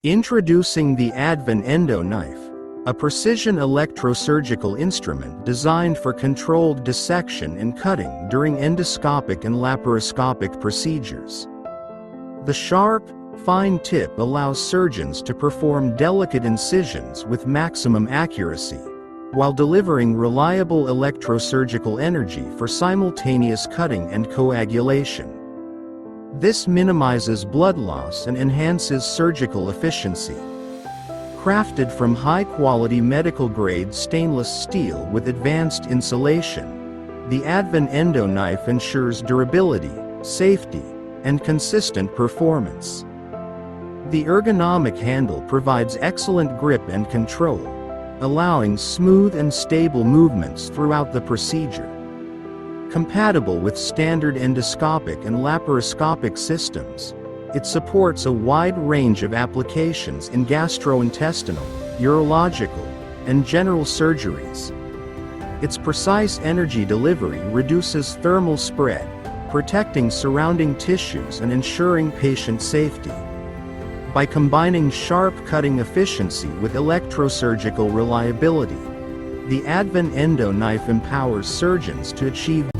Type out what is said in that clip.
Introducing the Advin Endo Knife, a precision electrosurgical instrument designed for controlled dissection and cutting during endoscopic and laparoscopic procedures. The sharp, fine tip allows surgeons to perform delicate incisions with maximum accuracy, while delivering reliable electrosurgical energy for simultaneous cutting and coagulation. This minimizes blood loss and enhances surgical efficiency. Crafted from high-quality medical-grade stainless steel with advanced insulation, the Advin Endo Knife ensures durability, safety, and consistent performance. The ergonomic handle provides excellent grip and control, allowing smooth and stable movements throughout the procedure. Compatible with standard endoscopic and laparoscopic systems, it supports a wide range of applications in gastrointestinal, urological, and general surgeries. Its precise energy delivery reduces thermal spread, protecting surrounding tissues and ensuring patient safety. By combining sharp cutting efficiency with electrosurgical reliability, the Advin Endo Knife empowers surgeons to achieve